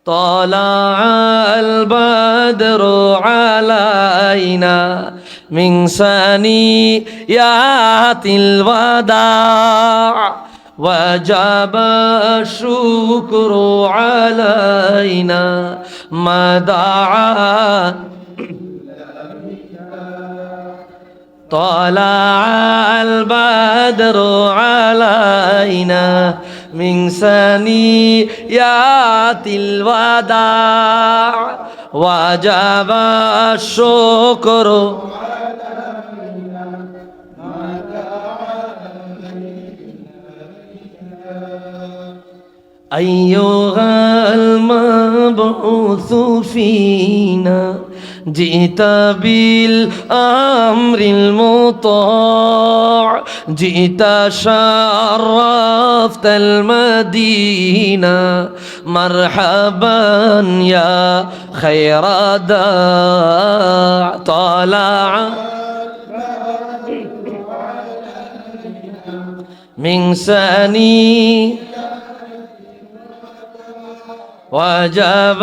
طلع البدر علينا من ثنيات الوداع وجب الشكر علينا ما دعا طلع البدر علينا من ثنيات الوداع وجب الشكر أيها المبعوث فينا جئت بالأمر المطاع جئت شرفت المدينة مرحبا يا خير داع طلع من ثني وجب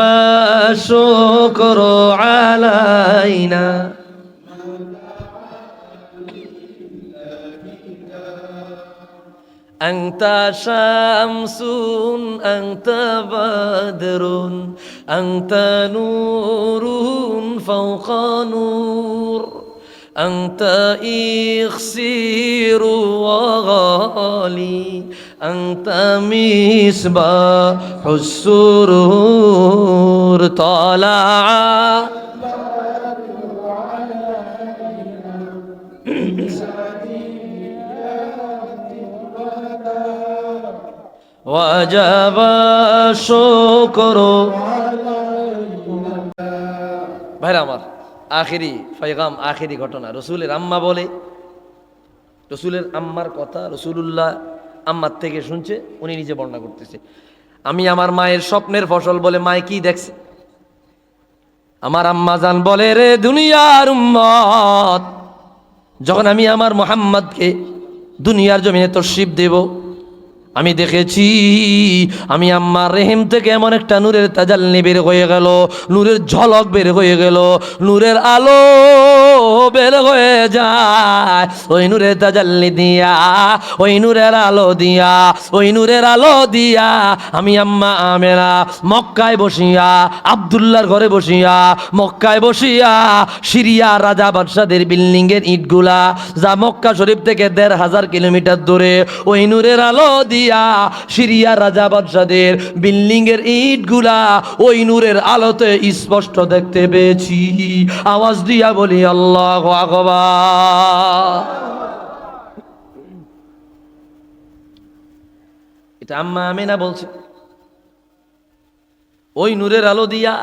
الشكر علينا أنت شمس أنت بدر أنت نور فوق نور أنت إخسير وغالي أنت مصباح السرور طلع وجب الشكر ভাইরা আমার আখেরি পয়গাম আখেরি ঘটনা রসুলের আম্মা বলে রসুলের আম্মার কথা রসুলুল্লাহ আম্মার থেকে শুনছে উনি নিজে বর্ণনা করতেছে আমি আমার মায়ের স্বপ্নের ফসল বলে মায়ে কি দেখছে আমার আম্মা জান বলে রে দুনিয়ার উম্মত যখন আমি আমার মুহাম্মদকে দুনিয়ার জমিনে তশরিফ দেব আমি দেখেছি আমি আম্মার রেহেম থেকে এমন একটা নূরের তাজাল্লি বের হয়ে গেল নূরের ঝলক বের হয়ে গেল নূরের আলো বের হয়ে যায় ওই নূরের তাজাল্লি দিয়া ওই নূরের আলো দিয়া ওই নূরের আলো দিয়া আমি আম্মা আমেনা মক্কায় বসিয়া আব্দুল্লাহর ঘরে বসিয়া মক্কায় বসিয়া সিরিয়া রাজা বাদশাদের বিল্ডিংয়ের ইটগুলা যা মক্কা শরীফ থেকে ১,৫০০ কিলোমিটার দূরে ওই নূরের আলো দিয়া সিরিয়া রাজা বাদশাদের বিল্ডিং এর ইটগুলা ওই নূরের আলোতে স্পষ্ট দেখতে পেয়েছি আওয়াজ দিয়া বলি আল্লাহু আকবার এটা আম্মা আমিনা বলছে ওই নূরের আলো দিয়া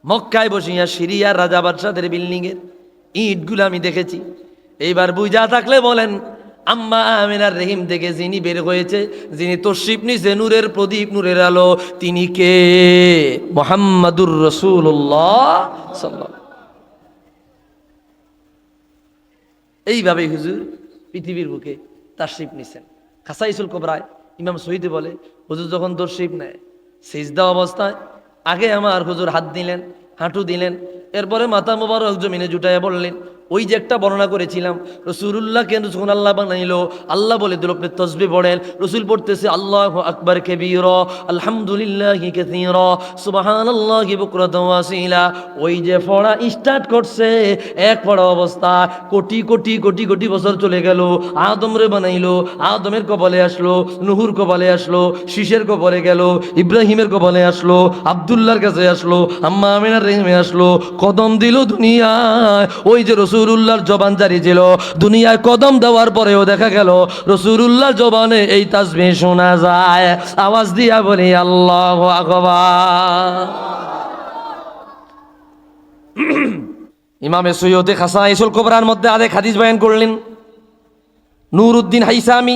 মক্কায় বসিয়া সিরিয়া রাজা বাদশাদের বিল্ডিং এর ইটগুলা আমি দেখেছি এইবার বুঝা থাকলে বলেন আম্মা আমিনার রহিম থেকে যিনি বের হয়েছে যিনি তশরিফ নিছে নূরের প্রদীপ নূরের আলো তিনি কে মুহাম্মাদুর রাসূলুল্লাহ সাল্লাল্লাহু এইভাবে হুজুর পৃথিবীর বুকে তশরিফ নিছেন খাসাইসুল কুবরায় ইমাম শহীদ বলে হুজুর যখন তশরিফ নেয় সিজদা অবস্থায় আগে আমার হুজুর হাত দিলেন হাঁটু দিলেন এরপরে মাথা মোবারক জমিনে জুটাইয়া বললেন ওই যে একটা বর্ণনা করেছিলাম রাসূলুল্লাহকে যখন আল্লাহ বানাইলো আল্লাহ বলে দিল আপনি তাসবিহ পড়েন রাসূল পড়তেছে আল্লাহু আকবার কাবীরা আলহামদুলিল্লাহি কাসীরা সুবহানাল্লাহি বুকরাতাও ওয়াসিলা ওই যে পড়া স্টার্ট করছে এক পড়া অবস্থা কোটি কোটি কোটি কোটি বছর চলে গেল আদমরে বানাইলো আদমের কপালে আসলো নূহুর কপালে আসলো শীষের কপালে গেল ইব্রাহিমের কপালে আসলো আব্দুল্লাহর কাছে আসলো আম্মা আমিনার রেহমে আসলো কদম দিল দুনিয়ায় ওই যে রাসূলুল্লাহর জবান জারি ছিল দুনিয়ায় কদম দেওয়ার পরেও দেখা গেল রাসূলুল্লাহর জবানে এই তাসবিহ শোনা যায় আওয়াজ দিয়া বলি আল্লাহু আকবার ইমামে সৈয়দে খাসাইসুল কুবরার মধ্যে আরেক হাদিস বয়ান করলেন নূরউদ্দিন হাইসামি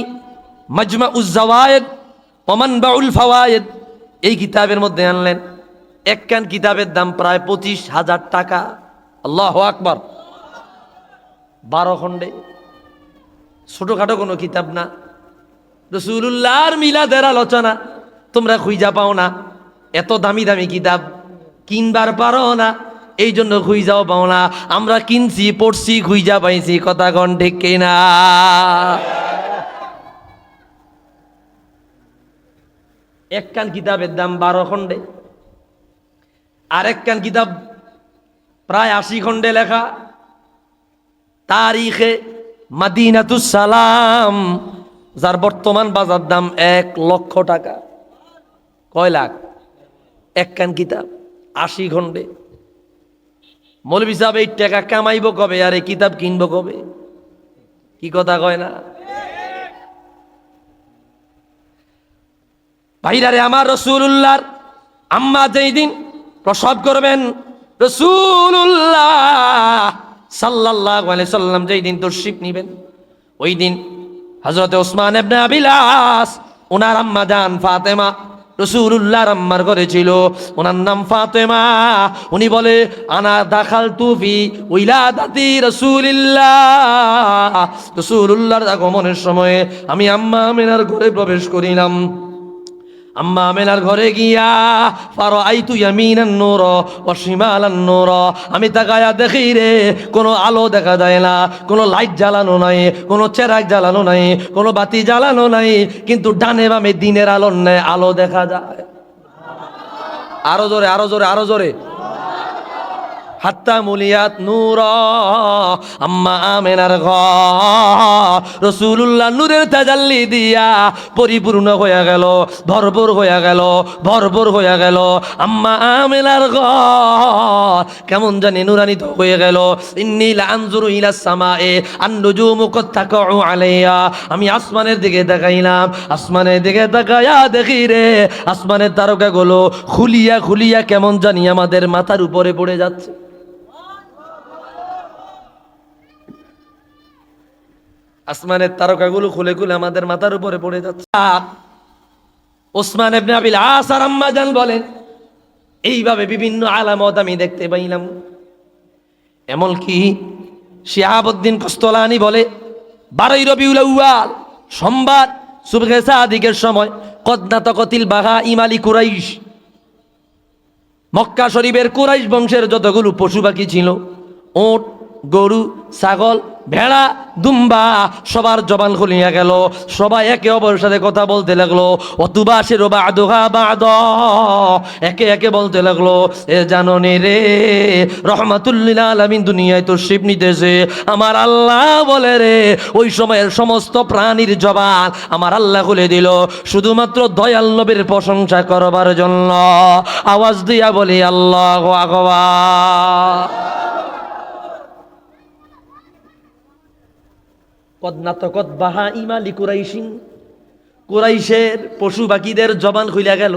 মাজমাউজ জাওয়ায়েদ ওয়া মানবাউল ফাওয়ায়েদ এই কিতাবের মধ্যে আনলেন একখান কিতাবের দাম প্রায় ২৫,০০০ টাকা আল্লাহু আকবার ১২ খণ্ডে ছোটখাটো কোনো কিতাব না রাসূলুল্লাহর মিলাদের আলোচনা তোমরা খুঁজা পাও না এত দামি দামি কিতাব কিনবার পারো না, এই জন্য খুঁজাও পাও না। আমরা কিনছি, পড়ছি, খুঁজা পাইছি, কথা কন ঠিক কিনা? একখান কিতাবের দাম 12 খণ্ডে, আরেকখান কিতাব প্রায় 80 খণ্ডে লেখা, তারিখে মাদিনাতুস সালাম, যার বর্তমান বাজার দাম 1 লক্ষ টাকা। কয় লাখ? একখান কিতাব 80 খণ্ডে। মৌলভী সাহেব এই টাকা কামাইব কবে আর এই কিতাব কিনবো কবে? কি কথা কয় না? ভাইরারে আমার, রাসূলুল্লাহর আম্মা যেই দিন প্রসব করবেন, রাসূলুল্লাহ সাল্লাল্লাহু আলাইহি সাল্লাম যেই দিন তশরিফ নিবেন, ওই দিন হযরত ওসমান ইবনে আবিল আস, ওনার আম্মা জান ফাতেমা রাসূলুল্লাহর আম্মার ঘরে ছিল, ওনার নাম ফাতেমা। উনি বলে, আনা দাখালতু ফি উইলাদাতি রাসূলিল্লাহ, রাসূলুল্লাহর আগমনের সময়ে আমি আম্মা আমিনার ঘরে প্রবেশ করিলাম। আম্মা আমেনার ঘরে গিয়া ফারাআইতু ইয়ামিনান নূর ওয়া শিমালান নূর, আমি তাকায়া দেখি রে কোনো আলো দেখা যায় না, কোনো লাইট জ্বালানো নাই, কোনো চেরাগ জ্বালানো নাই, কোনো বাতি জ্বালানো নাই, কিন্তু ডানে বামে দিনের আলোর ন্যায় আলো দেখা যায়। আরো জোরে, আরো জোরে, আরো জোরে। হাত্তা মুলিয়াত নূর, আম্মা আমেনার ঘর রাসূলুল্লাহ নূরের তাজাল্লি দিয়া পরিপূর্ণ হয়ে গেল, ভরপুর হয়ে গেল, ভরপুর হয়ে গেল। আম্মা আমেনার ঘর কেমন জানি নূরান্বিত হয়ে গেল। ইন্নী লা আনজুরু ইলাস সামায়ে আন-নুজুমু কদ তাকাউ আলাইহা, আমি আসমানের দিকে তাকাইলাম, আসমানের দিকে তাকায়া দেখি রে আসমানের তারকাগুলো খুলিয়া খুলিয়া কেমন জানি আমাদের মাথার উপরে পড়ে যাচ্ছে। আসমানের তারকাগুলো খুলে খুলে আমাদের মাথার উপরে পড়ে যাচ্ছে। ওসমান ইবনে আবিল আস আর আম্মা জান বলেন, এইভাবে বিভিন্ন আলামত আমি দেখতে পাইলাম। এমনকি শিহাবুদ্দিন কস্তলানি বলে, 12ই রবিউল আউয়াল সোমবার সুবহে সাদিকের সময় কদনাতকতিল বাহা ইমালি কুরাইশ, মক্কা শরীফের কুরাইশ বংশের যতগুলো পশু পাখি ছিল, ওট, গরু, ছাগল, ভেড়া, দুম্বা, সবার জবান খুলিয়া গেল। সবাই একে অপরের সাথে কথা বলতে লাগলো। অতুবাসের বাদুহা বাদ, একে একে বলতে লাগলো, এ জাননি রে রহমাতুল্লিল আলামিন দুনিয়ায় তশরিফ নিতেছে। আমার আল্লাহ বলে রে, ওই সময়ের সমস্ত প্রাণীর জবান আমার আল্লাহ খুলে দিল শুধুমাত্র দয়াল নবীর প্রশংসা করবার জন্য। আওয়াজ দিয়া বলি আল্লাহু আকবার। কদনাতকত বাহা ইমালি কুরাইশিন, কুরাইশের পশু বাকিদের জবান খুইলা গেল,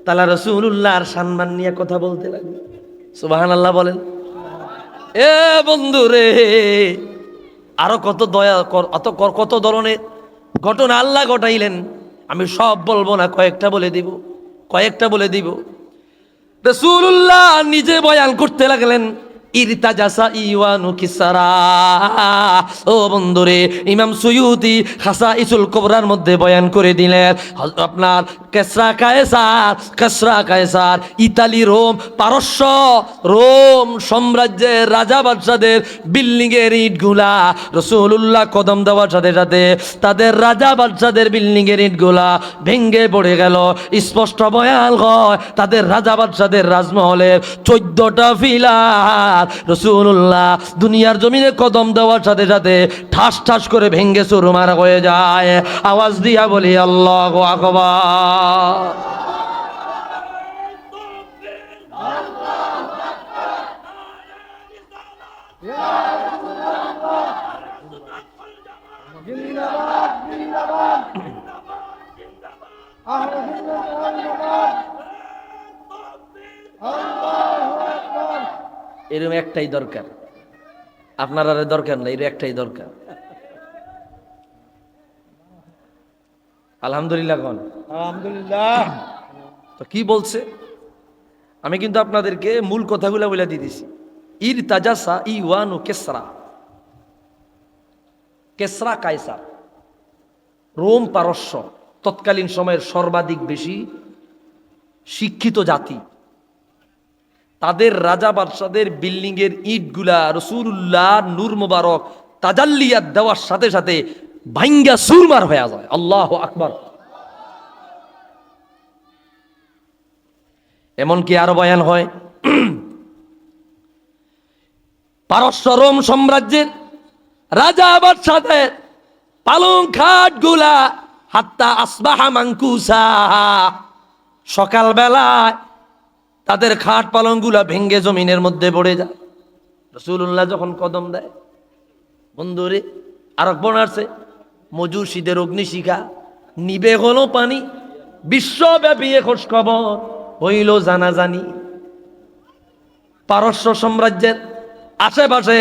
তালা রাসূলুল্লাহর সম্মান নিয়ে কথা বলতে লাগলো। সুবহানাল্লাহ বলেন। এ বন্ধু রে, আরো কত দয়া কত ধরনের ঘটনা আল্লাহ ঘটাইলেন, আমি সব বলবো না, কয়েকটা বলে দিব, কয়েকটা বলে দিব। রাসূলুল্লাহ নিজে বয়ান করতে লাগলেন, ইরতাজাসা ইওয়ানু কিসরা। ও বন্ধুরে, ইমাম সুয়ুতি খাসাইসুল কুবরার মধ্যে বয়ান করে দিলেন, আপনার কেসরা কায়সার, কেসরা কায়সার ইতালি, রোম, পারস্য, রোম সাম্রাজ্যের রাজা বাদশাদের বিল্ডিং এর ইটগুলা রাসূলুল্লাহ কদম দেওয়ার সাথে সাথে তাদের রাজা বাদশাদের বিল্ডিং এর ইটগুলা ভেঙ্গে পড়ে গেল। স্পষ্ট বয়ান হয়, তাদের রাজা বাদশাদের রাজমহলের 14টা পিলার রাসূলুল্লাহ দুনিয়ার জমিনে কদম দেওয়ার সাথে সাথে ঠাস ঠাস করে ভেঙ্গে চুরমার হয়ে যায়। আওয়াজ দিয়া বলি আল্লাহু আকবার। এরকম একটাই দরকার, আপনার আর দরকার না, এর একটাই দরকার। আলহামদুলিল্লাহ কোন আলহামদুলিল্লাহ। তো কি বলছে, আমি কিন্তু আপনাদেরকে মূল কথাগুলো বলে দিতেছি। ইরতাজাসা ইওয়ানু কেসরা, কেসরা কায়সার, রোম পারস্য তৎকালীন সময়ের সর্বাধিক বেশি শিক্ষিত জাতি, তাদের রাজা বাদশাদের বিল্ডিং এর ইটগুলা রাসূলুল্লাহ নূর মুবারক তাজাল্লিয়াত দেওয়ার সাথে সাথে ভাঙ্গা সুরমার হয়ে যায়। আল্লাহু আকবার। এমনকি আরো বয়ান হয় পারস্য রোম সাম্রাজ্যের রাজা বাদশাদের পালং খাট গুলা হাত্তা আসবাহা মানকুসা, সকালবেলায় তাদের খাট পালংগুলা ভেঙ্গে জমিনের মধ্যে পড়ে যায়। রাসূলুল্লাহ যখন কদম দেয়, বন্ধুরে আর বনারছে মজুসীদের অগ্নিশিখা নিবে হলো পানি, বিশ্বব্যাপী খোঁজ খবর হইল জানাজানি। পারস্য সাম্রাজ্যের আশেপাশে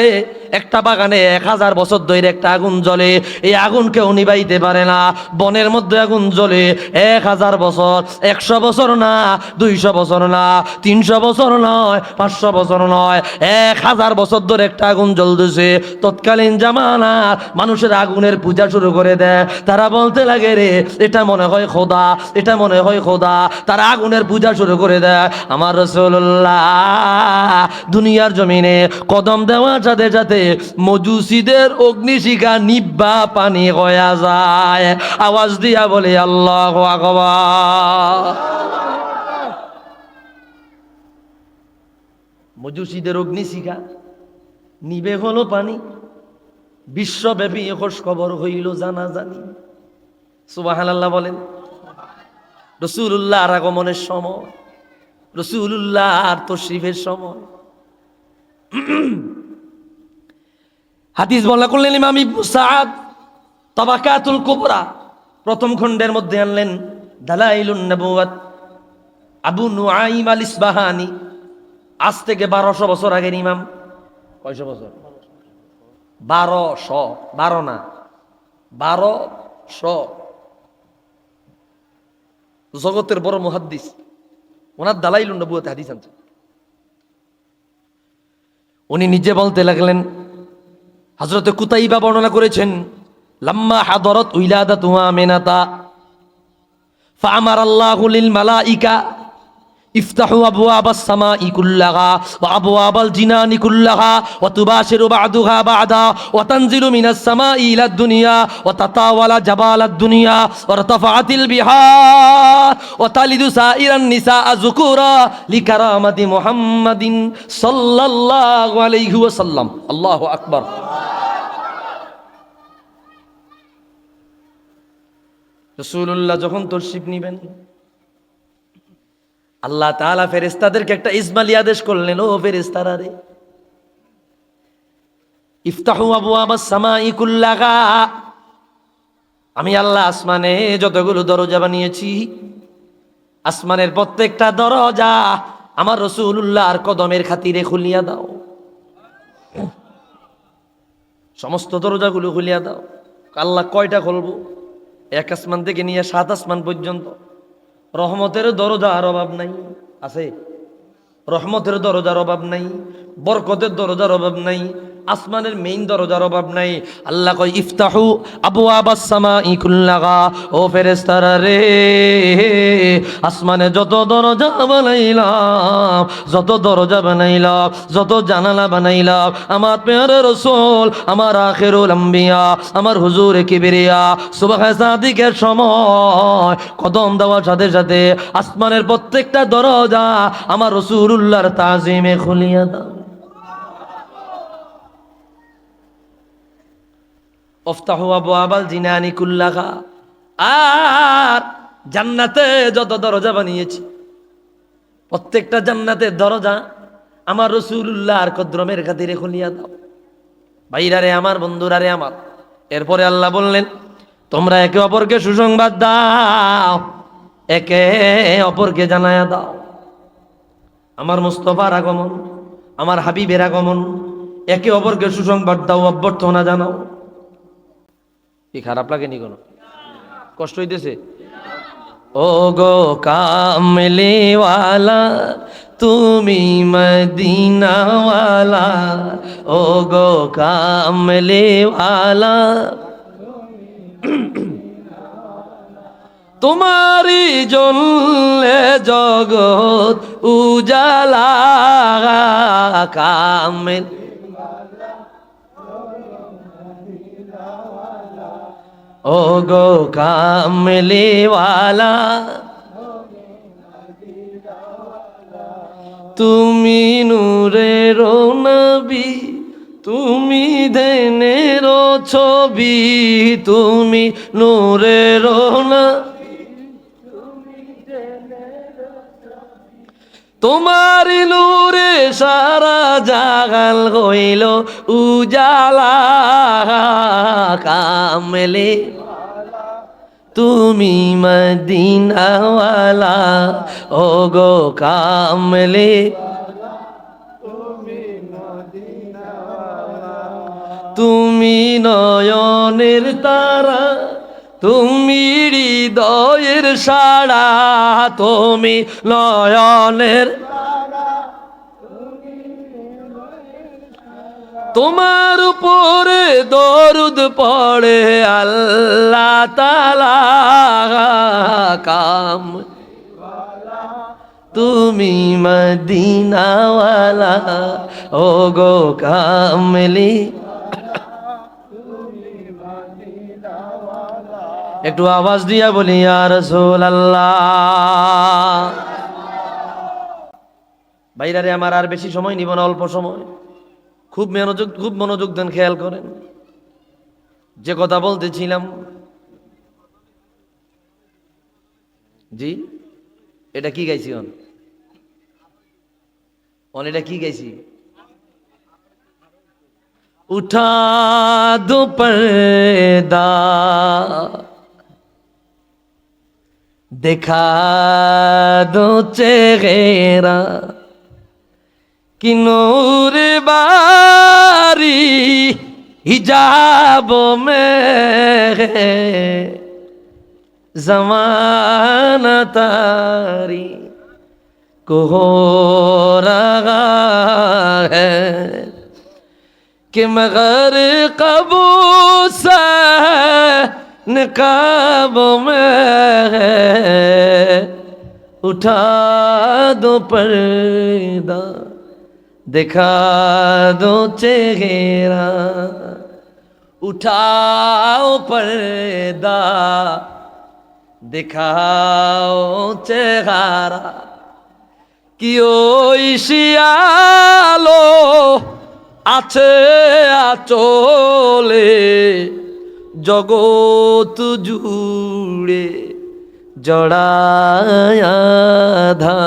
একটা বাগানে 1000 বছর ধরে একটা আগুন জ্বলে, এই আগুন কেউ নিবাইতে পারে না। বনের মধ্যে আগুন জ্বলে 1000 বছর, 100 বছর না, 200 বছর না, 300 বছর নয়, 500 বছর নয়, 1000 বছর ধরে একটা আগুন জ্বলতেছে। তৎকালীন জামানা মানুষের আগুনের পূজা শুরু করে দেয়। তারা বলতে লাগে রে এটা মনে হয় খোদা, এটা মনে হয় খোদা। তারা আগুনের পূজা শুরু করে দেয়। আমার রাসূলুল্লাহ দুনিয়ার জমিনে কদম দেওয়ার সাথে সাথে মজুসীদের অগ্নিশিখা নিব্বা পানি হয়ে যায়। আওয়াজ দিয়া বলে আল্লাহু আকবার। মজুসীদের অগ্নিশিখা নিবে হলো পানি, বিশ্বব্যাপী খোঁজ খবর হইল জানাজানি। সুবহানাল্লাহ বলেন। রাসূলুল্লাহর আগমনের সময়, রাসূলুল্লাহর তাশরীফের সময় হাদিস বর্ণনা করলেন ইমাম ইবনে সাআদ তাবাকাতুল কুবরা প্রথম খণ্ডের মধ্যে আনলেন দালাইলুন নবুওয়াত, আবু নুআইম আল ইসবাহানি। আজ থেকে 1200 বছর আগের ইমাম। কয়শো বছর? 1200, 12 না, 1200। জগতের বড় মুহাদ্দিস, ওনার দালাইলুন নবুওয়াতে হাদিস আনছেন। উনি নিজে বলতে লাগলেন, হযরতে কুতাইবা বর্ণনা করেছেন, লাম্মা হাদরাত উইলাদাতু আমিনাতা ফাআমারাল্লাহু লিল মালাইকা ইফতাহু আবওয়াবাস সামাই কুল্লাহা ওয়া আবওয়াবাল জিনানি কুল্লাহা ওয়া তুবাশিরু বা'দুহা বা'দা ওয়া তানজিলু মিনাস সামাই ইলাদ দুনিয়া ওয়া তাতাওয়ালা জাবালাদ দুনিয়া ওয়া রাতাফাতিল বিহার ওয়া তালিদু সাইরান নিসা যুকুরা লিকারামাতি মুহাম্মাদিন সাল্লাল্লাহু আলাইহি ওয়াসাল্লাম। আল্লাহু আকবার। রাসূলুল্লাহ যখন তাশরীফ নিবেন, আল্লাহ তাআলা ফেরেশতাদেরকে একটা ইজমালি আদেশ করলেন, ও ফেরেশতারা রে, ইফতাহু আবওয়াবাস সামাই কুল্লাহা, আমি আল্লাহ আসমানে যতগুলো দরজা বানিয়েছি, আসমানের প্রত্যেকটা দরজা আমার রাসূলুল্লাহর কদমের খাতিরে খুলিয়া দাও। সমস্ত দরজাগুলো খুলিয়া দাও। আল্লাহ কয়টা খুলবো? 1 আসমান থেকে নিয়ে 7 আসমান পর্যন্ত। রহমতের দরজার অভাব নাই, আছে? রহমতের দরজার অভাব নাই, বরকতের দরজার অভাব নাই, আসমানের মেইন দরজার অভাব নাই। আল্লাহ কয় ইফতাহু আবওয়াবাস সামাই কুল্লাহা, ও ফেরেশতারা রে, আসমানে যত দরজা বানাইলাম, যত দরজা বানাইলাম, যত জানালা বানাইলাম, আমার প্যারা রাসূল, আমার আখিরুল আম্বিয়া, আমার হুজুরে কিবরিয়া সুবহান সাদিকের সময় কদম দেওয়ার সাথে সাথে আসমানের প্রত্যেকটা দরজা আমার রাসূলুল্লাহর তাজিমে খুলিয়া দাও। ইফতাহু আবওয়াবাল জিনানি কুল্লাহা, আর জান্নাতে যত দরজা বানিয়েছি প্রত্যেকটা জান্নাতের দরজা আমার রাসূলুল্লাহর কদমের খাতিরে খুলিয়া দাও। ভাইরা রে আমার, বন্ধুরা রে আমার। এরপরে আল্লাহ বললেন, তোমরা একে অপরকে সুসংবাদ দাও, একে অপরকে জানায়া দাও আমার মুস্তাফার আগমন, আমার হাবিবের আগমন। একে অপরকে সুসংবাদ দাও, অভ্যর্থনা জানাও। কি খারাপ লাগেনি? কোনো কষ্ট হইতেছে? ও গো কামলিওয়ালা, তুমি মদিনাওয়ালা, ও গো কামলিওয়ালা, তোমারি জ্বললে জগৎ উজালা কামেল ও গো কামলিওয়ালা তুমি নূরের নবী তুমি ধ্যানের ছবি তুমি নূরের নবী তোমার নূরে সারা জাগাল হইল উজালা কামলে তুমি মদিনাওয়ালা ও গো কামলে তুমি নয়নের তারা তুমি হৃদয়ের সাড়া তুমি নয়নের তোমার উপরে দরুদ পড়ে আল্লাহ তাআলা কাম তুমি মদিনাওয়ালা ও গো কামলি একটু আওয়াজ দিয়া বলি ইয়া রাসূলুল্লাহ। ভাইরারে আমার আর বেশি সময় নিব না, অল্প সময়, খুব মনোযোগ দেন, খেয়াল করেন যে কথা বলতেছিলাম। জি এটা কি গাইছি এটা কি গাইছি? উঠা দো পর্দা দেখা দো চেহারা কি নূর বারি हिजाब में ज़माना तारी को हो रहा है कि मगर कबू से नकाब में उठा दो पर्दा दिखा दो चेहरा उठाओ पर्दा दिखाओ चेहरा कि ওই শিয়ালো আছে আচলে জগৎ জুড়ে জড়ায়া ধা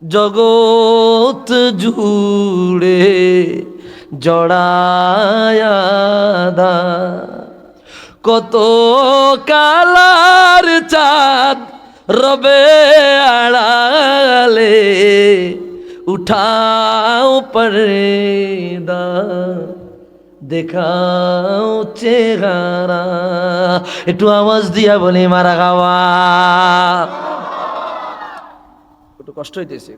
জগৎ জুড়ে জড়ায়া দা কত কালার চাঁদ রবে আড়ালে উঠাও পর্দা দেখাও চেহারা। একটু আওয়াজ দিয়া বলি মারা গাওয়া। একটু কষ্ট হইতেছে,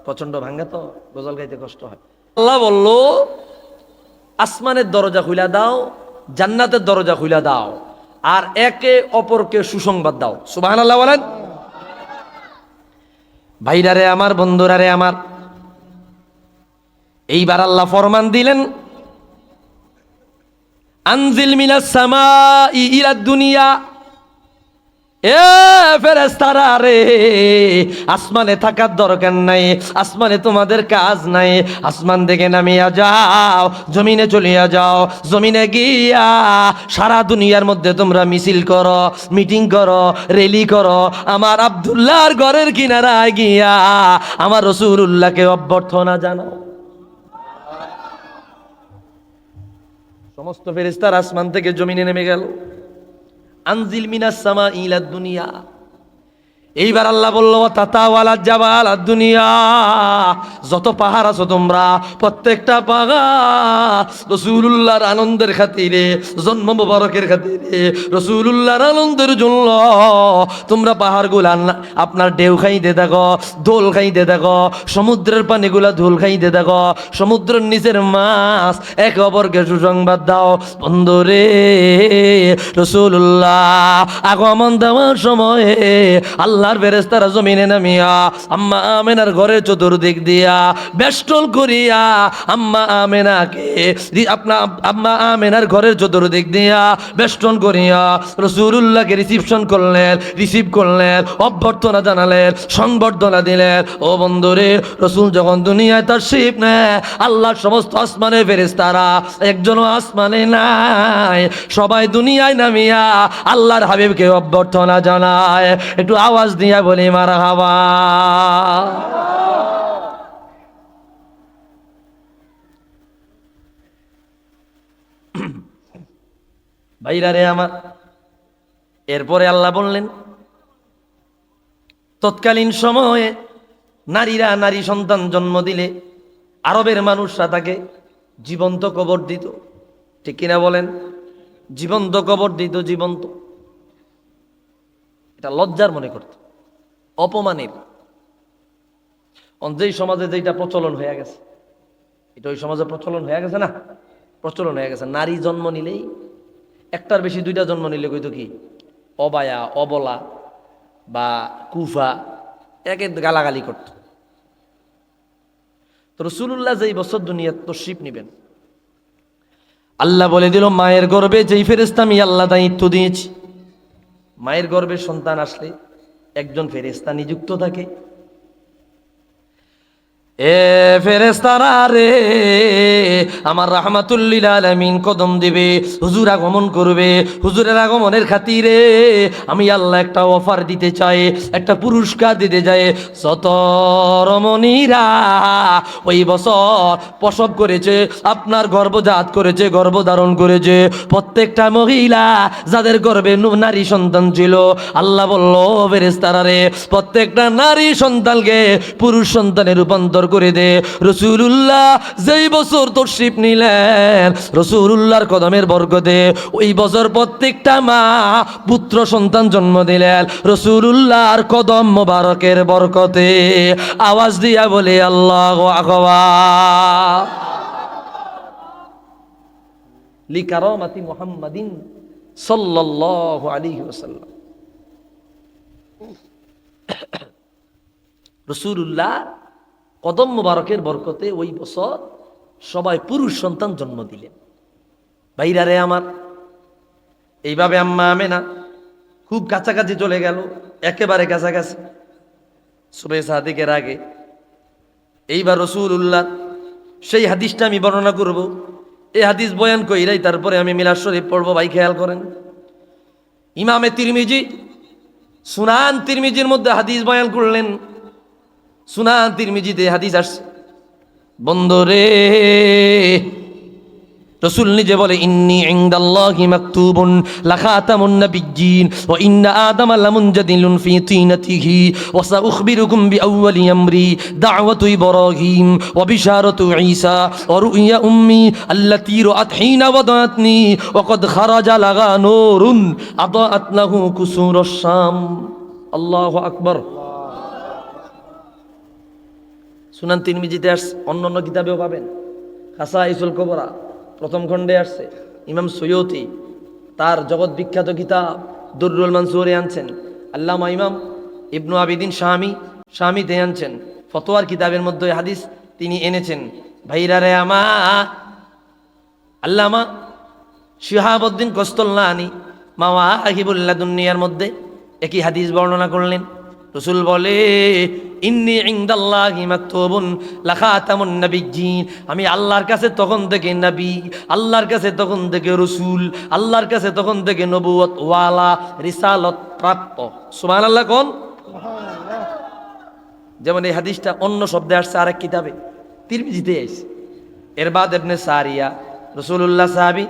প্রচন্ড ভাঙ্গা তো গজল গাইতে কষ্ট হয়। আল্লাহ বলল আসমানের দরজা খুলে দাও, জান্নাতের দরজা খুলে দাও, আর একে অপরকে সুসংবাদ দাও। সুবহানাল্লাহ বলেন। ভাইরারে আমার, বন্ধুরারে আমার, এইবার আল্লাহ ফরমান দিলেন আনজিল মিনাস সামাই ইলা দুনিয়া। এ ফেরেশতারা রে, আসমানে থাকার দরকার নাই, আসমানে তোমাদের কাজ নাই, আসমান থেকে নামিয়া যাও, জমিনে চলিয়া যাও, জমিনে গিয়া সারা দুনিয়ার মধ্যে তোমরা মিছিল করো, মিটিং করো, র্যালি করো, আমার আব্দুল্লাহর ঘরের কিনারায় গিয়া আমার রাসূলুল্লাহকে অভ্যর্থনা জানাও। সমস্ত ফেরেশতারা আসমান থেকে জমিনে নেমে গেল। আনজিল মিনাস সামা ইলা দুনিয়া, এইবার আল্লাহ বলল তাতাওয়ালা জাবাল দুনিয়া, যত পাহাড় আছো তোমরা প্রত্যেকটা পাহাড় রাসূলুল্লাহর আনন্দের খাতিরে, জন্ম মোবারকের খাতিরে, রাসূলুল্লাহর আনন্দের জন্য তোমরা পাহাড়গুলা আপনার ঢেউ খাইতে থাকো, দোল খাইতে থাকো, সমুদ্রের পানিগুলা দোল খাইতে থাকো, সমুদ্রের নিচের মাছ একে অপরকে সুসংবাদ দাও। বন্ধুরে, রাসূলুল্লাহ আগমন দেওয়ার সময়ে আল্লাহর ফেরেশতারা জমিনে নামিয়া আম্মা আমেনার ঘরের চতুর্দিক দিয়া বেষ্টন করিয়া আম্মা আমেনাকে আম্মা আমেনার ঘরের চতুর্দিক দিয়া বেষ্টন করিয়া রাসূলুল্লাহকে রিসিভ করলেন, অভ্যর্থনা জানালেন, সংবর্ধনা দিলেন। ও বন্ধুরে, রাসূল যখন দুনিয়ায় তাশরীফ নেয়, আল্লাহর সমস্ত আসমানের ফেরেশতারা একজনও আসমানে নাই, সবাই দুনিয়ায় নামিয়া আল্লাহর হাবিবকে অভ্যর্থনা জানায়। একটু আওয়াজ দিয়া বলি মারহাবা। ভাইরা রে আমার, এরপরে আল্লাহ বললেন তৎকালীন সময়ে নারীরা নারী সন্তান জন্ম দিলে আরবের মানুষরা তাকে জীবন্ত কবর দিত। ঠিক কিনা বলেন? জীবন্ত কবর দিত, জীবন্ত। এটা লজ্জার মনে করত, অপমানের। যেই সমাজে যেটা প্রচলন হয়ে গেছে, এটা ওই সমাজে প্রচলন হয়ে গেছে না, প্রচলন হয়ে গেছে। নারী জন্ম নিলেই, একটার বেশি দুইটা জন্ম নিলে কইতো কি অবায়া, অবলা বা কুফা, একে গালাগালি করত। তো রাসূলুল্লাহ যেই বছর দুনিয়া তশরিফ নিবেন, আল্লাহ বলে দিল মায়ের গর্ভে যেই ফেরেশতা আমি আল্লাহ দায়িত্ব দিয়েছি, মায়ের গর্ভে সন্তান আসলে একজন ফেরেশতা নিযুক্ত থাকে। এ ফেরেশতারা রে, আমার রাহমাতুল লিল আলামিন কদম দিবে, হুজুর আগমন করবে। হুজুরের আগমনের খাতিরে আমি আল্লাহ একটা অফার দিতে চাই, একটা পুরস্কার দিতে চাই। যত রমণীরা ওই বছর প্রসব করেছে, আপনার গর্ভজাত করেছে, গর্ভধারণ করেছে, প্রত্যেকটা মহিলা যাদের গর্ভে নারী সন্তান ছিল, আল্লাহ বলল ফেরেশতারা রে, প্রত্যেকটা নারী সন্তানকে পুরুষ সন্তানে রূপান্তর করে দে। রাসূলুল্লাহ যেই বছর তশরিফ নিলেন, রাসূলুল্লাহর কদমের বরকতে ওই বছর প্রত্যেকটা মা পুত্র সন্তান জন্ম দিলেন রাসূলুল্লাহর কদম মোবারকের বরকতে। আওয়াজ দিয়া বলে আল্লাহু আকবার। লিকারামাতি মুহাম্মাদিন সাল্লাল্লাহু আলাইহি ওয়াসাল্লাম। রাসূলুল্লাহ কদম মোবারকের বরকতে ওই বছর সবাই পুরুষ সন্তান জন্ম দিলেন। ভাইরা রে আমার, এইভাবে আম্মা আমেনা খুব কাছাকাছি চলে গেল, একেবারে কাছাকাছি, সুবহে সাদিকের আগে। এইবার রাসূলুল্লাহ সেই হাদিসটা আমি বর্ণনা করব। এই হাদিস বয়ান কইরাই তারপরে আমি মিলাদ শরীফ পড়ব। ভাই খেয়াল করেন, ইমামে তিরমিজি সুনান তিরমিজির মধ্যে হাদিস বয়ান করলেন। সুনান তিরমিজিতে হাদিস আসছে, বন্ধুরে, রাসূল নিজে বলে ইন্নী ইনদাল্লাহি মাকতুবুন লাখাতামুন নাবিয়্যিন ওয়া ইন্না আদামা লামুনজাদিলুন ফি তিনাতিহি ওয়া সাউখবিরুকুম বিআউয়ালি আমরি দাওয়াতু ইব্রাহিম ওয়া বিশারাতু ঈসা ওয়া রুইয়া উম্মি আল্লাতী রাআত হিনা ওয়াদাতনি ওয়া কদ খারাজা লাগা নূরুন আদাআত লাহু কুসুরুশ শাম। আল্লাহু আকবার। সুনান তিরমিজিতে আসছে, অন্যান্য কিতাবেও পাবেন। খাসাইসুল কুবরা প্রথম খণ্ডে আসছে। ইমাম সুয়ুতি তার জগৎ বিখ্যাত কিতাব দুররুল মানসুরে আনছেন। আল্লামা ইমাম ইবনু আবিদিন শামিতে আনছেন। ফতোয়ার কিতাবের মধ্যে হাদিস তিনি এনেছেন। ভাইরা রে আমার, আল্লামা শিহাবুদ্দিন কস্তল্লানি মাওয়াহিবুল দুনিয়ার মধ্যে একই হাদিস বর্ণনা করলেন। রাসূল বলে ইন্নী ইনদাল্লাহি মাকতুবুন লাখাতামুন নাবিয়্যিন, আমি আল্লাহর কাছে তখন থেকে নবী, আল্লাহর কাছে তখন থেকে রাসূল, আল্লাহর কাছে তখন থেকে নবুয়ত ওয়ালা, রিসালত প্রাপ্ত। সুবহানাল্লাহ কোন? যেমন এই হাদিসটা অন্য শব্দে আসছে আরেক কিতাবে, তিরমিজিতে আসছে। এরবাদ ইবনে সারিয়া রাসূলুল্লাহ সাহাবী,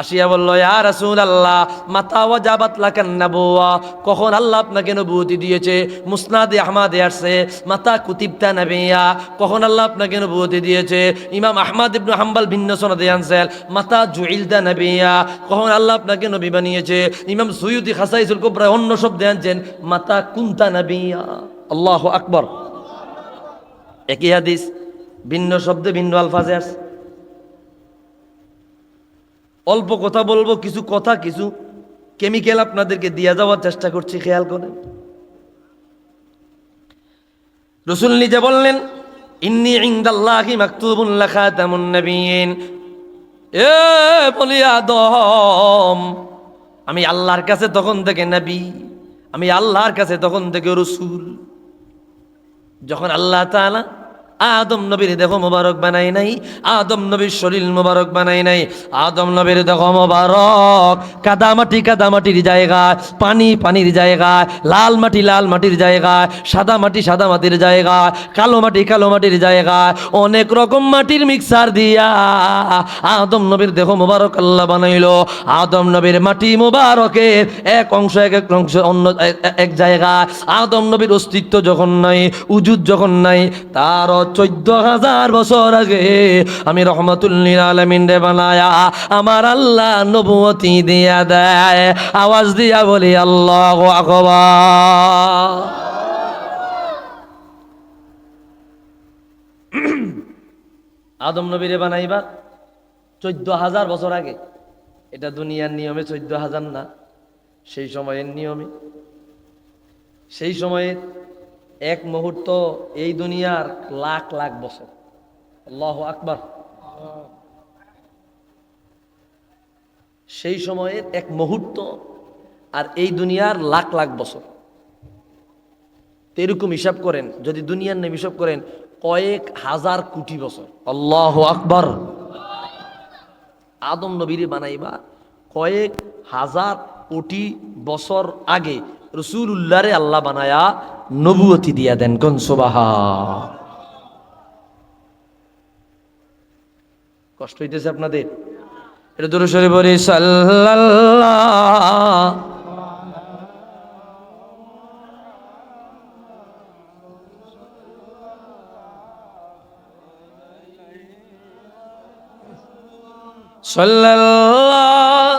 আসিয়া বলল, ইয়া রাসূলুল্লাহ মাতা ওয়াজাবাত লাকান নাবুওয়া, কখন আল্লাহ আপনাকে নবুয়তি দিয়েছে? মুসনাদে আহমদে আসছে মাতা কুতিবতা নাবিয়্যা, কখন আল্লাহ আপনাকে নবুয়তি দিয়েছে? ইমাম আহমদ ইবনে হাম্বল ভিন্ন সনদে আনছেন মাতা জুইলতা নাবিয়্যা, কখন আল্লাহ আপনাকে নবী বানিয়েছে? ইমাম সুয়ুতি খাসাইসুল কুবরা অন্য শব্দে আনছেন মাতা কুনতা নাবিয়্যা। আল্লাহু আকবার। একই হাদিস ভিন্ন শব্দে ভিন্ন আলফাজে আসছে। অল্প কথা বলবো, কিছু কথা কিছু কেমিক্যাল আপনাদেরকে দিয়ে যাওয়ার চেষ্টা করছি, খেয়াল করেন। রাসূল নিজে বললেন, ইন্নী ইনদাল্লাহি মাকতুবুন লাখাতামুন নাবিয়্যিন। এ বনি আদম, আমি আল্লাহর কাছে তখন থেকে নবী, আমি আল্লাহর কাছে তখন থেকে রাসূল। যখন আল্লাহ তাআলা আদম নবীর দেহ মোবারক বানাই নাই, আদম নবীর শরীর মোবারক বানাই নাই, আদম নবীর দেহ মোবারক কাদামাটির জায়গায়, পানির জায়গায়, লাল মাটির জায়গায়, সাদা মাটির জায়গায়, কালো মাটির জায়গায়, অনেক রকম মাটির মিক্সার দিয়া আদম নবীর দেহ মোবারক আল্লাহ বানাইল। আদম নবীর মাটি মোবারকের এক অংশ অন্য এক জায়গায়, আদম নবীর অস্তিত্ব যখন নাই, উজুদ যখন নাই, তার 14,000 বছর আগে আমি রহমাতুল লিল আলামিন রে বানায়া আমার আল্লাহ নবুয়তি দিয়া দেয়। আওয়াজ দিয়া বলি আল্লাহু আকবার। আদম নবীরে বানাইবা 14,000 বছর আগে। এটা দুনিয়ার নিয়মে 14,000 না, সেই সময়ের নিয়মে। সেই সময়ে এক মুহূর্ত এই দুনিয়ার লাখ লাখ বছর। আল্লাহু আকবার। সেই সময়ের এক মুহূর্ত আর এই দুনিয়ার লাখ লাখ বছর। এরকম হিসাব করেন, যদি দুনিয়ার নেম হিসাব করেন কয়েক হাজার কোটি বছর। আল্লাহু আকবার। আদম নবীরে বানাইবা কয়েক হাজার কোটি বছর আগে রাসূলুল্লাহরে আল্লাহ বানায়া নবুয়তি দিয়া দেন। কোন সুবহান। কষ্ট হইতেছে আপনাদের? এটা দরুদ শরীফ পড়ি সাল্লাল্লাহ। সাল্লাল্লাহ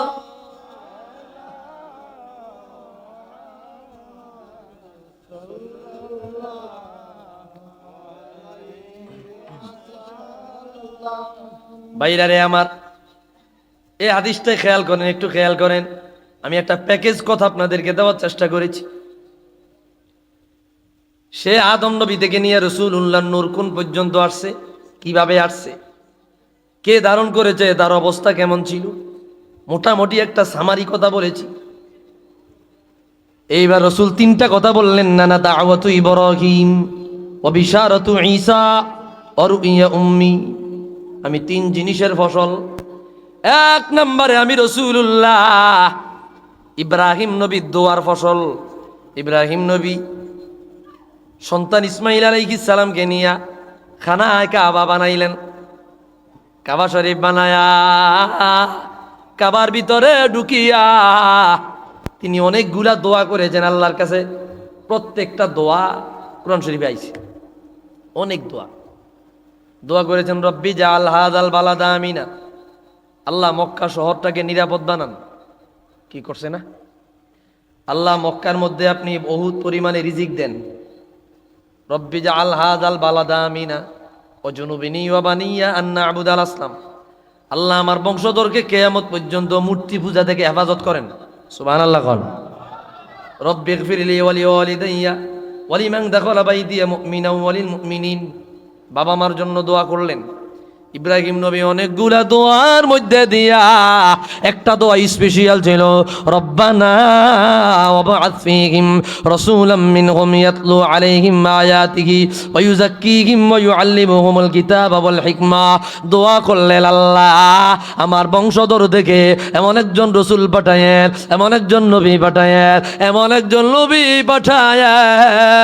বাইরারে আমার, এই হাদিসটাই খেয়াল করেন, একটু খেয়াল করেন। আমি একটা প্যাকেজ কথা আপনাদেরকে দেওয়ার চেষ্টা করেছি। সে আদম নবী থেকে নিয়ে রাসূলুল্লাহ নূর কোন পর্যন্ত আসছে, কিভাবে আসছে, কে ধারণ করেছে, তার অবস্থা কেমন ছিল, মোটামুটি একটা সামারি কথা বলেছি। এইবার রাসূল 3টা কথা বললেন, নানা দাওয়াতু ইব্রাহিম ওয়া বিশারাতু ঈসা ওয়া রুইয়া উম্মি। আমি 3 জিনিসের ফসল। 1 নম্বরে আমি রাসূলুল্লাহ ইব্রাহিম নবীর দোয়ার ফসল। ইব্রাহিম নবী সন্তান ইসমাইল আলাইহিস সালামকে নিয়া খানায় কাবা বানাইলেন। কাবা শরীফ বানায়া কাবার ভিতরে ঢুকিয়া তিনি অনেকগুলা দোয়া করেছেন আল্লাহর কাছে। প্রত্যেকটা দোয়া কোরআন শরীফে আইছে। অনেক দোয়া করেছেন, রব্বি জাআল হাযাল বালাদা আমিনা, আল্লাহ মক্কা শহরটাকে নিরাপদ বানান। কি করছে না? আল্লাহ মক্কার মধ্যে আপনি বহুত পরিমাণে রিজিক দেন। রব্বি জাআল হাযাল বালাদা আমিনা ওয়াজনুবিনি ওয়া বানিয়া আন না'বুদাল আসনাম। আল্লাহ আমার বংশধরকে কিয়ামত পর্যন্ত মূর্তি পূজা থেকে হেফাজত করেন। সুবহানাল্লাহ। কোন রব্বিগফিরলি ওয়া লিওয়ালিদাইয়া ওয়া লিমান দাখালা বাইতিয়া মুমিনাও ওয়া লিল মুমিনিন। বাবা মার জন্য দোয়া করলেন। ইব্রাহিম নবী অনেকগুলা দোয়ার মধ্যে দিয়া একটা দোয়া স্পেশাল ছিল, রব্বানা ওয়াবআথ ফীহিম রাসূলাম মিনহুম ইয়াতলু আলাইহিম আয়াতিহি ওয়া ইউযাক্কিহিম ওয়া ইউআল্লিমুহুমুল কিতাবা ওয়াল হিকমা। দোয়া করলেন, আল্লাহ আমার বংশধর থেকে এমন একজন রাসূল পাঠায়েন, এমন একজন নবী পাঠায়েন, এমন একজন নবী পাঠায়েন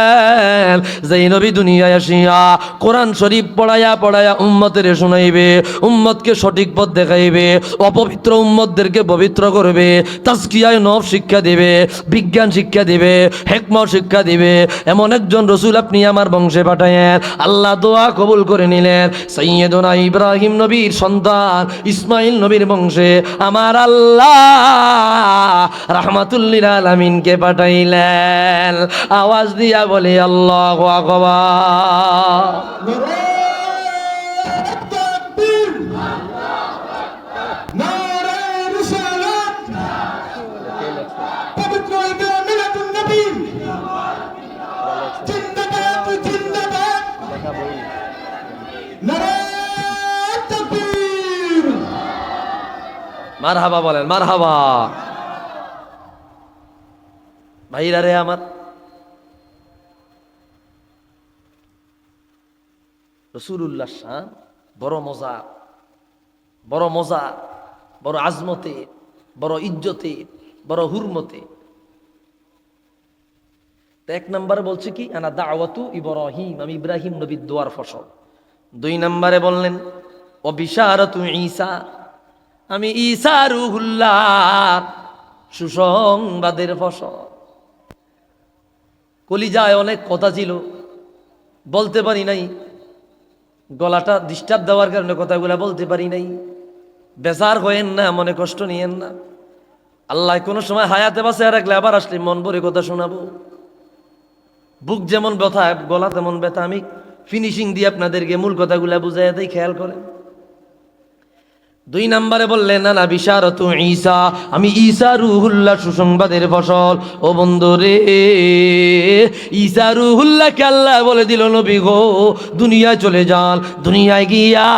যেই নবী দুনিয়ায় আসিয়া কোরআন শরীফ পড়ায়া উম্মতের শোনাই বানাইবে, উম্মতকে সঠিক পথ দেখাইবে, অপবিত্র উম্মতদেরকে পবিত্র করবে, তাজকিয়ায়ে নফস শিক্ষা দিবে, বিজ্ঞান শিক্ষা দিবে, হিকমত শিক্ষা দিবে। এমন একজন রসুল আপনি আমার বংশে পাঠায়েন। আল্লাহ দোয়া কবুল করে নিলেন। সাইয়্যিদুনা ইব্রাহিম নবীর সন্তান ইসমাইল নবীর বংশে আমার আল্লাহ রাহমাতুল লিল আলামিনকে পাঠাইলেন। আওয়াজ দিয়া বলে আল্লাহু আকবার। মারহাবা বলেন, মারহাবা। ভাইরা রে আমার, রাসূলুল্লাহ শান বড় মজা, বড় মজা, বড় আজমতে, বড় ইজ্জতে, বড় হুরমতে। তো এক নম্বরে বলছে কি, আনা দাওয়াতু ইব্রাহিম, আমি ইব্রাহিম নবীর দোয়ার ফসল। 2 নম্বরে বললেন ও বিশারাতু ঈসা, আমি ঈসা রূহুল্লাহ সুসংবাদের ফসল। কলিজায় অনেক কথা ছিল, বলতে পারি নাই, গলাটা ডিস্টার্ব দেওয়ার কারণে কথাগুলা বলতে পারি নাই। বেজার হয়েন না, মনে কষ্ট নিয়েন না। আল্লাহ কোনো সময় হায়াতে বাঁচিয়ে রাখলে আবার আসলে মন ভরে কথা শোনাবো। বুক যেমন ব্যথা, গলা তেমন ব্যথা। আমি ফিনিশিং দিয়ে আপনাদেরকে মূল কথাগুলা বুঝাই দেই, খেয়াল করেন। 2 নম্বরে বললেন না না বিশারাতু ঈসা, আমি ঈসা রূহুল্লাহ সুসংবাদের ফসল। ও বন্ধু রে, ঈসা রূহুল্লাহকে আল্লাহ বলে দিল নবী গো দুনিয়ায় চলে যান, দুনিয়ায় গিয়া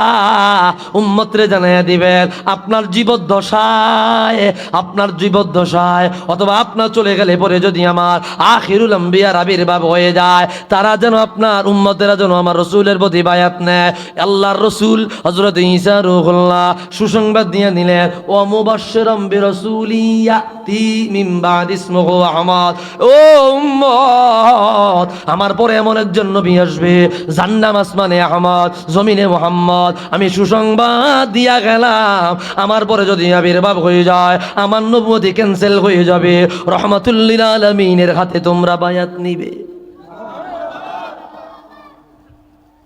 উম্মতরে জানাইয়া দিবেন আপনার জীবদ্দশায়, আপনার জীবদ্দশায় অথবা আপনার চলে গেলে পরে যদি আমার আখিরুল আম্বিয়ার আবির্ভাব হয়ে যায়, তারা যেন আপনার উম্মতেরা যেন আমার রসুলের প্রতি বায়াত নেয়। আল্লাহর রসুল হযরত ঈসা রূহুল্লাহ সুসংবাদ দিয়ে নিলেন ও মুবাশশিরাম বিরাসূলি ইয়াতি মিন বাদি ইসমুহু আহমদ। ও উম্মত, আমার পরে এমন একজন নবী আসবে, জান্নাম আসমানে আহমদ, জমিনে মুহাম্মদ। আমি সুসংবাদ দিয়া গেলাম, আমার পরে যদি আবির্ভাব হয়ে যায় আমার নবুয়তি ক্যান্সেল হয়ে যাবে। রাহমাতুল লিল আলামিনের হাতে তোমরা বায়াত নিবে।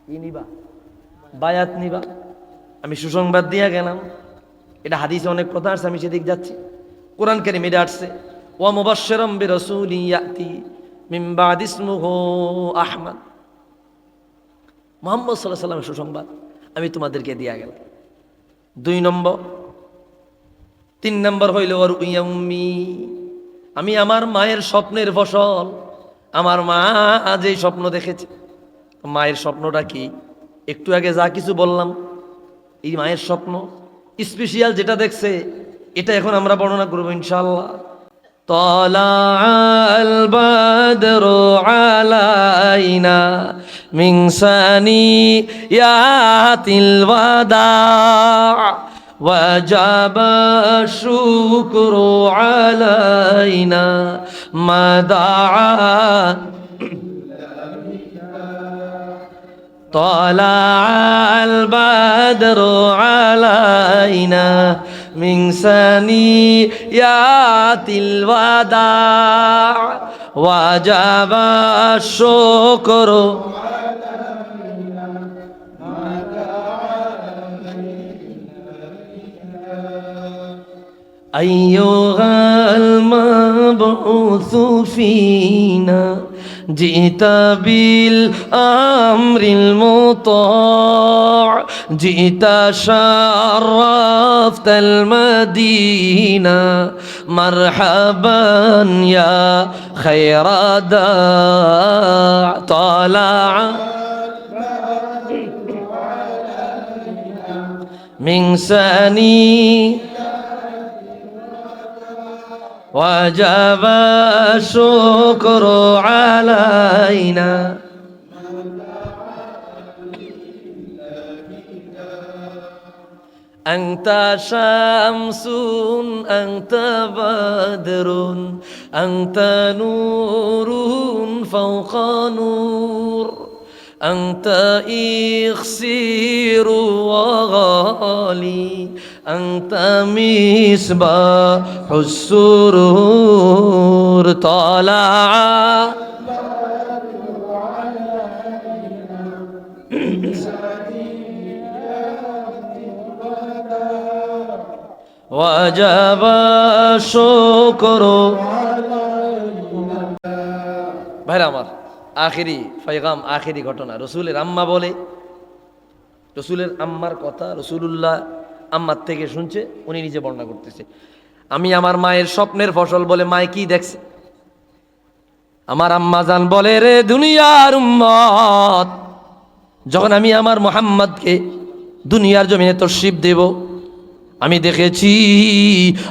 কি নিবা? বায়াত নিবা। আমি সুসংবাদ দিয়া গেলাম। এটা হাদিসে অনেক কথা আছে, আমি সেদিক যাচ্ছি। কোরআন কারীমে এটা আসছে ওয়া মুবাশশিরাম বিরাসূলিন ইয়াতি মিন বাদি ইসমুহু আহমদ। মুহাম্মদ সাল্লাল্লাহু আলাইহি ওয়াসাল্লামের সুসংবাদ আমি তোমাদেরকে দিয়া গেলাম। 2 নম্বর। 3 নম্বর হইল ওর উম্মি, আমি আমার মায়ের স্বপ্নের ফসল। আমার মা আজ এই স্বপ্ন দেখেছে। মায়ের স্বপ্নটা কি? একটু আগে যা কিছু বললাম, এই মায়ের স্বপ্ন স্পেশাল যেটা দেখছে এটা এখন আমরা বর্ণনা করবো ইনশাআল্লাহ। তালাআল বাদরু আলাইনা মিন সানিয়াতিল ওয়াদা ওয়াজাবা শুকরু আলাইনা মাদাআ। طلع البدر علينا من ثنيات الوداع وجب الشكر أيها المبعوث فينا جئت بالأمر المطاع جئت شرفت المدينة مرحبا يا خير داع طلع من ثني وجب الشكر علينا أنت شمس أنت بدر أنت نور فوق نور أنت إخسير وغالي أنت مصباح السرور طلع وجب الشكر ভাইরা আমার আখেরি ফাইগাম আখেরি ঘটনা রসুলের আম্মা বলে রসুলের আম্মার কথা রসুলুল্লাহ আম্মার থেকে শুনছে উনি নিজে বর্ণনা করতেছে আমি আমার মায়ের স্বপ্নের ফসল বলে মায়ে কি দেখছে আমার আম্মা জান বলে রে দুনিয়ার উম্মত যখন আমি আমার মোহাম্মদকে দুনিয়ার জমিনে তশরিফ দেব আমি দেখেছি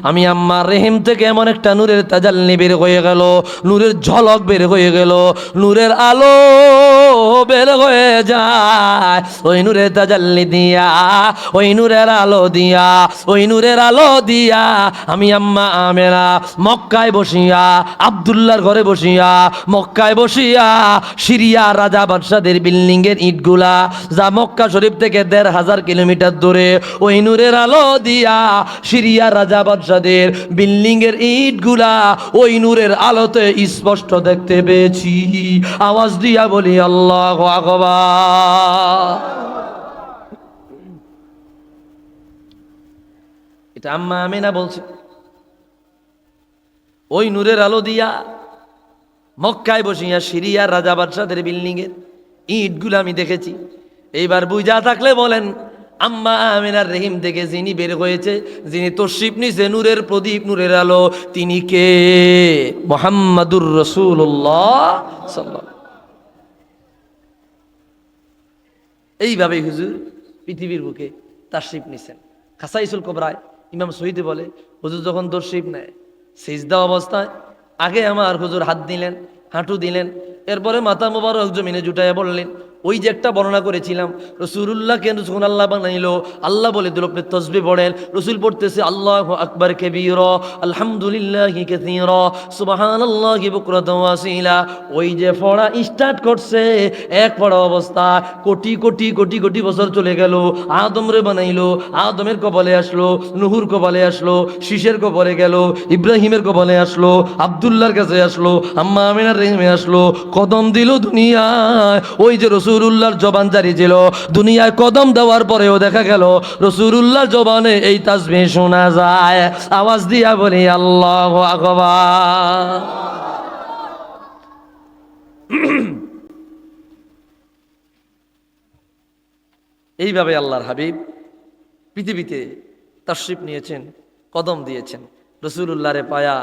আমি আম্মার রেহিম থেকে এমন একটা নূরের তাজাল্লি বের হয়ে গেল নূরের ঝলক বের হয়ে গেল নূরের আলো বের হয়ে যায় ওই নূরের তাজাল্লি দিয়া ওই নূরের আলো দিয়া ওই নূরের আলো দিয়া আমি আম্মা আমেনা মক্কায় বসিয়া আব্দুল্লাহর ঘরে বসিয়া মক্কায় বসিয়া সিরিয়া রাজা বাদশাদের বিল্ডিংয়ের ইটগুলা যা মক্কা শরীফ থেকে ১,৫০০ কিলোমিটার দূরে ওই নূরের আলো দিয়া সিরিয়া রাজা বাদশাদের বিল্ডিং এর ইটগুলা ওই নূরের আলোতে স্পষ্ট দেখতে পেয়েছি আওয়াজ দিয়া বলি আল্লাহু আকবার এটা আম্মা আমিনা বলছে ওই নূরের আলো দিয়া মক্কায় বসিয়া সিরিয়া রাজা বাদশাদের বিল্ডিং এর ইটগুলা আমি দেখেছি এইবার বুঝা থাকলে বলেন আম্মা আমিনার রহিম থেকে যিনি বের হয়েছে যিনি তশরিফ নিছে নূরের প্রদীপ নূরের আলো তিনি কে মুহাম্মাদুর রাসূলুল্লাহ সাল্লাল্লাহু এইভাবে হুজুর পৃথিবীর বুকে তাশরিফ নিছেন খাসাইসুল কুবরায় ইমাম শহীদ বলে হুজুর যখন তশরিফ নেয় সিজদা অবস্থায় আগে আমার হুজুর হাত দিলেন হাঁটু দিলেন এরপরে মাথা মোবারক জমিনে জুটাইয়া বললেন ওই যে একটা বর্ণনা করেছিলাম রাসূলুল্লাহকে যখন আল্লাহ বানাইলো আল্লাহ বলে দিল আপনি তাসবিহ পড়েন রাসূল পড়তেছে আল্লাহু আকবার কাবীরা আলহামদুলিল্লাহি কাসীরা সুবহানাল্লাহি বুকরাতাও ওয়াসিলা ওই যে পড়া স্টার্ট করছে এক পড়া অবস্থা কোটি কোটি কোটি কোটি বছর চলে গেল আদমরে বানাইলো আদমের কপালে আসলো নূহুর কপালে আসলো শীষের কপালে গেল ইব্রাহিমের কপালে আসলো আব্দুল্লাহর কাছে আসলো আম্মা আমিনার রেহিমে আসলো কদম দিল দুনিয়ায় ওই যে রাসূলুল্লাহর জবান জারি ছিল দুনিয়ায় কদম দেওয়ার পরেও দেখা গেল রাসূলুল্লাহর জবানে এই তাসবিহ শোনা যায় আওয়াজ দিয়া বলি আল্লাহু আকবার এইভাবে আল্লাহর হাবিব পৃথিবীতে তাশরিফ নিয়েছেন কদম দিয়েছেন রাসূলুল্লাহরে পায়া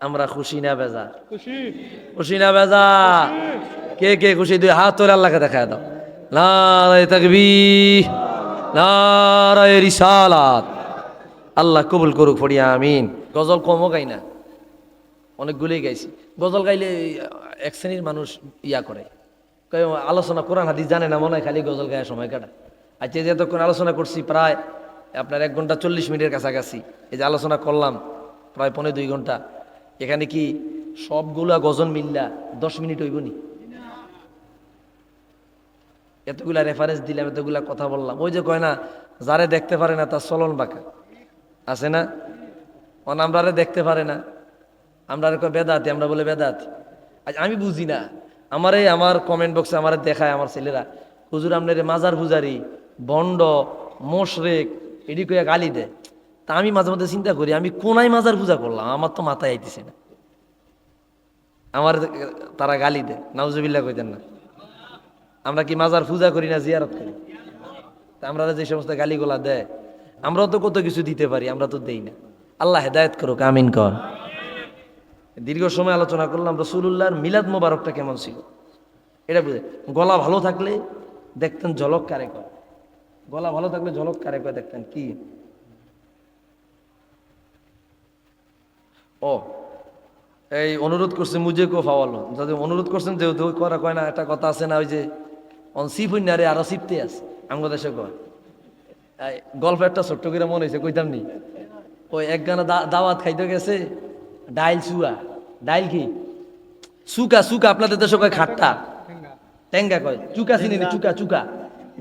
আমরা খুশি না বেজার খুশি না বেজার কে কে খুশি দুই হাত তোলে আল্লাহকে দেখায় দাও নারায়ে তাকবীর নারায়ে রিসালাত আল্লাহ কবুল করুক পড়ি আমিন গজল কমও গাই না অনেকগুলোই গাইছি গজল গাইলে এক শ্রেণীর মানুষ ইয়া করে আলোচনা কোরআন হাদিস জানে না মনে হয় খালি গজল গায়ে সময় কাটা আচ্ছা যে এতক্ষণ আলোচনা করছি প্রায় আপনার 1 ঘন্টা 40 মিনিটের কাছাকাছি এই যে আলোচনা করলাম প্রায় 1.5-2 ঘন্টা এখানে কি সবগুলা গজল মিল্লা 10 মিনিট হইব নি এতগুলা রেফারেন্স দিলাম এতগুলা কথা বললাম ওই যে কয় না যারে দেখতে পারে না তার চলন বাঁকা আছে না আমরারে দেখতে পারে না আমরা কয় বেদাতি আমরা বলে বেদাতি আমি বুঝি না আমার কমেন্ট বক্সে আমার দেখায় আমার ছেলেরা হুজুর আপনার মাজার পূজারি বন্ড মোশরেক এডি কইয়া গালি দেয় তা আমি মাঝে মধ্যে চিন্তা করি আমি কোনায় মাজার পূজা করলাম আমার তো মাথায় আইতেছে না আমার তারা গালি দেয় নাউজুবিল্লাহ কইতেন না আমরা কি মাজার পূজা করি না জিয়ারত করি তা আমরা যে সমস্ত গালিগুলা দেয় আমরাও তো কত কিছু দিতে পারি আমরা তো দেই না আল্লাহ হেদায়েত করুক আমিন কর দীর্ঘ সময় আলোচনা করলাম রাসূলুল্লাহর মিলাদ মোবারকটা কেমন ছিল এটা বুঝে গলা ভালো থাকলে দেখতেন ঝলক কারে কয় গলা ভালো থাকলে ঝলক কারে কয় দেখতেন কি ও এই অনুরোধ করছে মুজে কো ফাওয়ালো যদি অনুরোধ করছেন যেহেতু করা কয় না একটা কথা আছে না ওই যে অনসিফ হইনারে আরো সিফতে আছে আমাদের দেশে কয় গল্প একটা ছোট্ট করে মনে হয়েছে কইতাম নি ওই এক গানা দাওয়াত খাইতে গেছে ডাইল সুয়া ডাইল কি সুকা সুকা আপনাদের দেশে কয় খাট্টা টেঙ্গা কয় চুকা চিনি নি, চুকা চুকা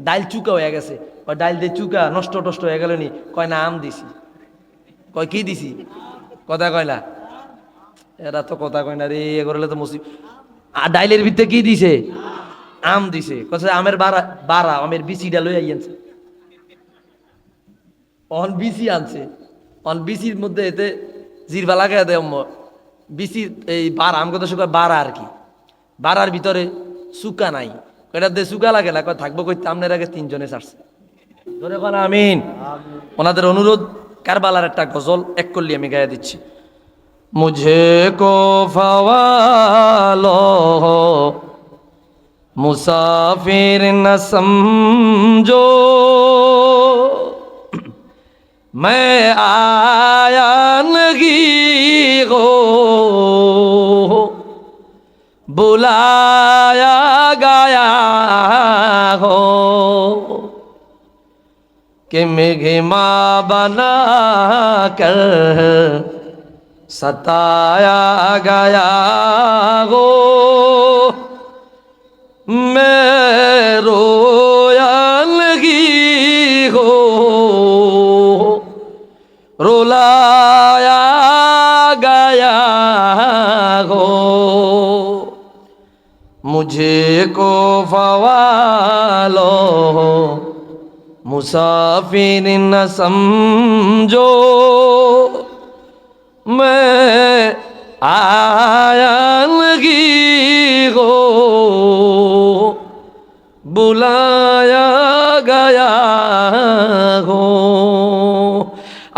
ডাইল চুকা হয়ে গেছে, কয় ডাইল দিয়ে চুকা নষ্ট টষ্ট হয়ে গেল নি, কয় না আম দিছি, কয় কি দিছি, কথা কয় না, এরা তো কথা কয় না রে, এ করলে তো মুসিব। আর ডাইলের ভিতরে কি দিছে, আম দিছে, কছে আমের বাড়া বাড়া আমের বিচিটা লই আইয়েছে, অন বিচি আনছে, অন বিচির মধ্যে এতে জিরবা লাগাই দেয় বিচি এই বার আম কথা শুকায় বাড়া আর কি, বাড়ার ভিতরে চুকা নাই, এটা দিয়ে চুকা লাগে না, কয় থাকবো কই আমনের আগে তিনজনে ছাড়ছে, ধরে কোন আমিন। ওনাদের অনুরোধ কারবালার একটা গজল এক করলি আমি গায়ে দিচ্ছি। মুঝে কো ফওয়ালো মুসাফির ন সমঝো, मैं आया नहीं हो बुलाया गया हो, कि मेघमा बना कर सताया गया हो, मैं रोया नहीं हो रुलाया गया हो, मुझे को फवालो मुसाफिर न समझो, मैं आया नहीं हो बुलाया गया हो।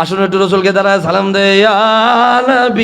আসুন একটু রসুলকে দ্বারা সালাম দেয়া নবী।